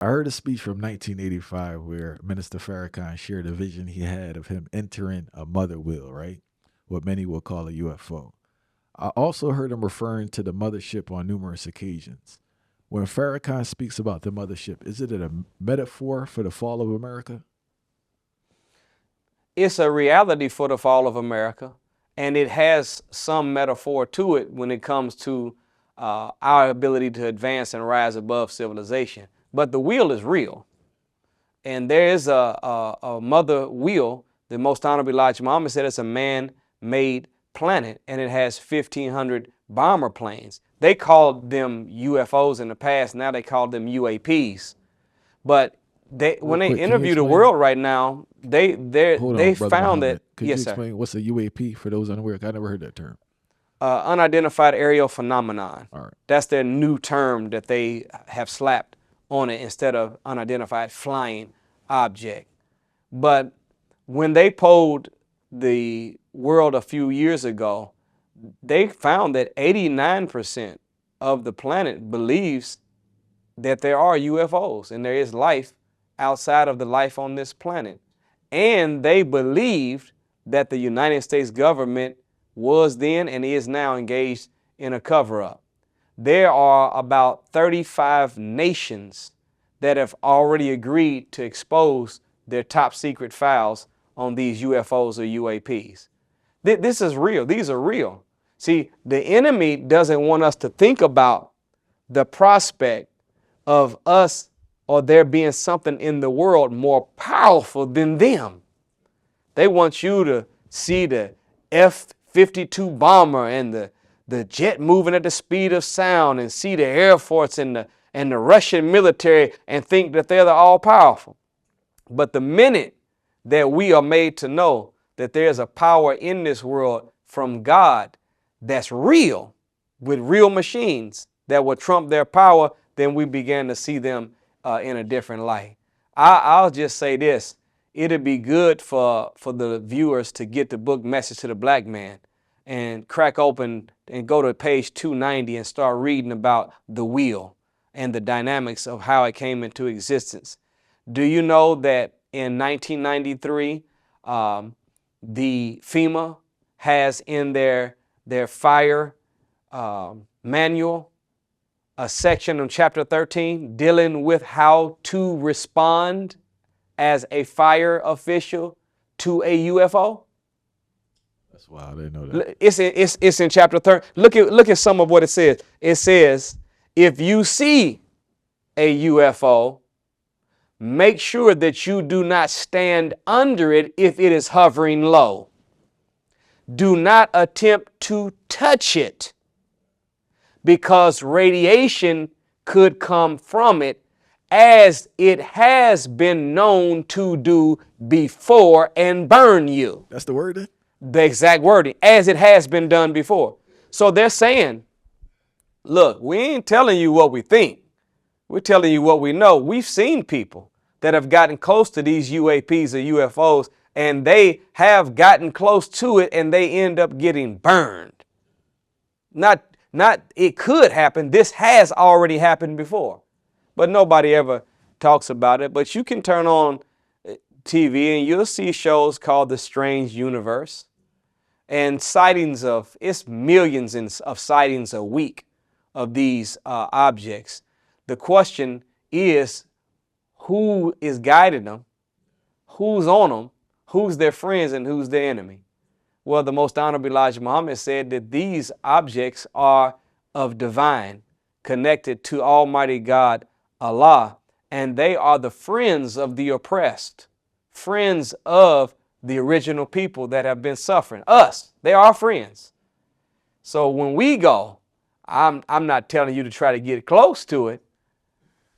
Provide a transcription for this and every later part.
I heard a speech from 1985 where Minister Farrakhan shared a vision he had of him entering a mother wheel, right? What many will call a UFO. I also heard him referring to the mothership on numerous occasions. When Farrakhan speaks about the mothership, is it a metaphor for the fall of America? It's a reality for the fall of America, and it has some metaphor to it when it comes to our ability to advance and rise above civilization. But the wheel is real, and there is a mother wheel. The Most Honorable Elijah Muhammad said it's a man-made planet, and it has 1,500 bomber planes. They called them UFOs in the past. Now they call them UAPs. But Real when they quick, can you interview the explain? world right now, they Hold they on, Brother found that, Muhammad. Could you yes, sir, explain what's a UAP for those unaware? I never heard that term. unidentified aerial phenomenon. All right. That's their new term that they have slapped on it instead of unidentified flying object. But when they polled the world a few years ago, they found that 89% of the planet believes that there are UFOs and there is life outside of the life on this planet. And they believed that the United States government was then and is now engaged in a cover up. There are about 35 nations that have already agreed to expose their top secret files on these UFOs or UAPs. This is real. These are real. See, the enemy doesn't want us to think about the prospect of us or there being something in the world more powerful than them. They want you to see the F-52 bomber and the jet moving at the speed of sound and see the Air Force and the Russian military and think that they're the all-powerful. But the minute that we are made to know that there's a power in this world from God that's real, with real machines that will trump their power, then we began to see them in a different light. I'll just say this. It'd be good for the viewers to get the book Message to the Black Man and crack open and go to page 290 and start reading about the wheel and the dynamics of how it came into existence. Do you know that in 1993, the FEMA has in their fire manual a section on chapter 13 dealing with how to respond as a fire official to a UFO? That's why I didn't know that. It's in chapter 13. Look at some of what it says. It says, if you see a UFO, make sure that you do not stand under it if it is hovering low. Do not attempt to touch it because radiation could come from it, as it has been known to do before and burn you. That's the word then? The exact wording, as it has been done before. So they're saying, look, we ain't telling you what we think. We're telling you what we know. We've seen people that have gotten close to these UAPs or UFOs, and they have gotten close to it and they end up getting burned. Not it could happen. This has already happened before, but nobody ever talks about it. But you can turn on TV and you'll see shows called The Strange Universe and sightings of, it's millions of sightings a week of these objects. The question is, who is guiding them? Who's on them? Who's their friends and who's their enemy? Well, the Most Honorable Elijah Muhammad said that these objects are of divine, connected to Almighty God, Allah, and they are the friends of the oppressed, friends of the original people that have been suffering. Us, they are friends. So when we go, I'm not telling you to try to get close to it,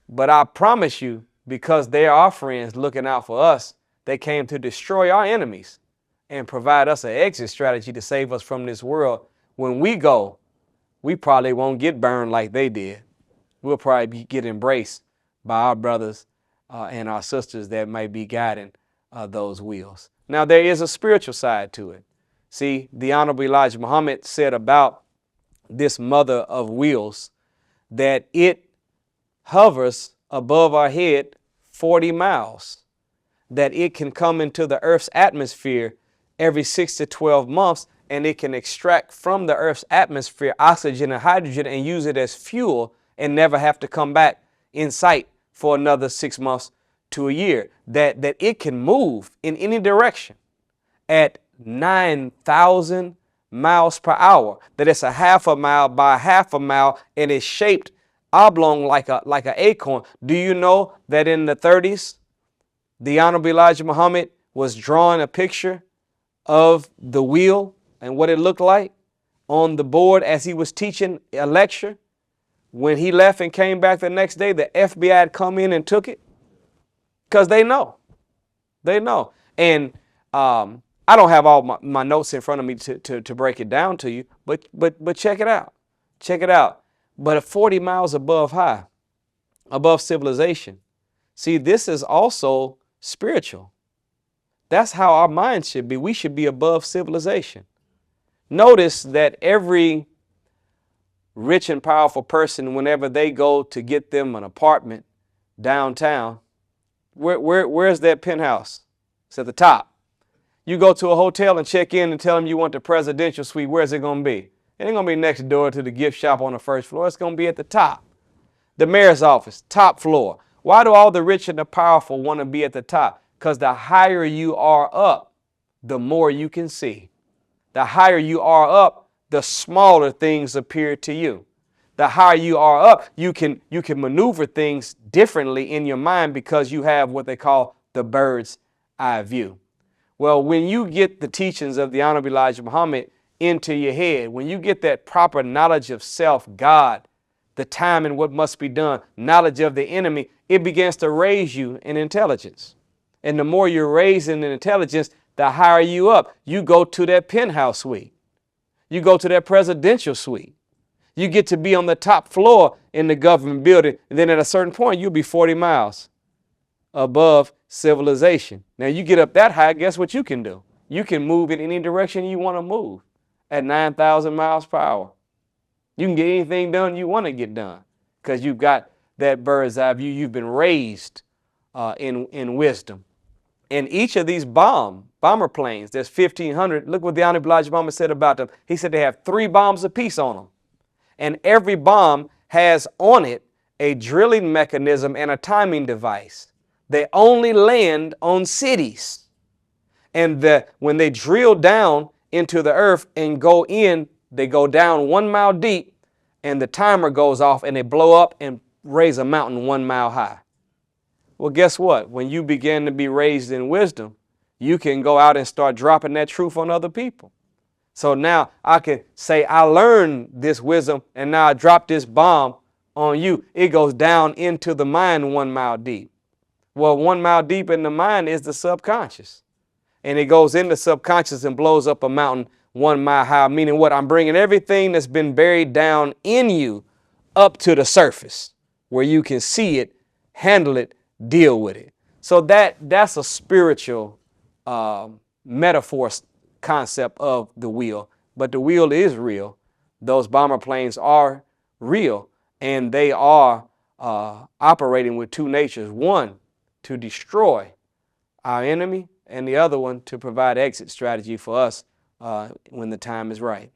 but I promise you, because they are our friends looking out for us, they came to destroy our enemies and provide us an exit strategy to save us from this world. When we go, we probably won't get burned like they did. We'll probably get embraced by our brothers and our sisters that might be guiding those wheels. Now, there is a spiritual side to it. See, the Honorable Elijah Muhammad said about this mother of wheels that it hovers above our head 40 miles, that it can come into the Earth's atmosphere every 6 to 12 months, and it can extract from the Earth's atmosphere oxygen and hydrogen and use it as fuel and never have to come back in sight for another 6 months to a year. That it can move in any direction at 9,000 miles per hour. That it's a half a mile by half a mile, and it's shaped oblong like an acorn. Do you know that in the 30s, the Honorable Elijah Muhammad was drawing a picture of the wheel and what it looked like on the board as he was teaching a lecture? When he left and came back the next day, the FBI had come in and took it, because they know. They know. And I don't have all my notes in front of me to break it down to you, but check it out. Check it out. But at 40 miles above civilization. See, this is also spiritual. That's how our mind should be. We should be above civilization. Notice that every rich and powerful person, whenever they go to get them an apartment downtown, where's that penthouse? It's at the top. You go to a hotel and check in and tell them you want the presidential suite. Where's it going to be? It ain't going to be next door to the gift shop on the first floor. It's going to be at the top. The mayor's office, top floor. Why do all the rich and the powerful want to be at the top? Because the higher you are up, the more you can see. The higher you are up, the smaller things appear to you. The higher you are up, you can maneuver things differently in your mind because you have what they call the bird's eye view. Well, when you get the teachings of the Honorable Elijah Muhammad into your head, when you get that proper knowledge of self, God, the time and what must be done, knowledge of the enemy, it begins to raise you in intelligence. And the more you're raised in intelligence, the higher you up. You go to that penthouse suite. You go to that presidential suite. You get to be on the top floor in the government building. And then at a certain point, you'll be 40 miles above civilization. Now you get up that high, guess what you can do? You can move in any direction you want to move at 9,000 miles per hour. You can get anything done you want to get done because you've got that bird's eye view. You've been raised in wisdom. And each of these bomber planes, there's 1,500. Look what the Honorable Elijah Muhammad said about them. He said they have 3 bombs apiece on them. And every bomb has on it a drilling mechanism and a timing device. They only land on cities. And when they drill down into the earth and go in, they go down 1 mile deep, and the timer goes off and they blow up and raise a mountain 1 mile high. Well, guess what? When you begin to be raised in wisdom, you can go out and start dropping that truth on other people. So now I can say, I learned this wisdom and now I drop this bomb on you. It goes down into the mind 1 mile deep. Well, 1 mile deep in the mind is the subconscious. And it goes in the subconscious and blows up a mountain 1 mile high, meaning what? I'm bringing everything that's been buried down in you up to the surface where you can see it, handle it, deal with it. So that's a spiritual metaphor concept of the wheel. But the wheel is real. Those bomber planes are real, and they are operating with 2 natures. One, to destroy our enemy, and the other one to provide exit strategy for us when the time is right.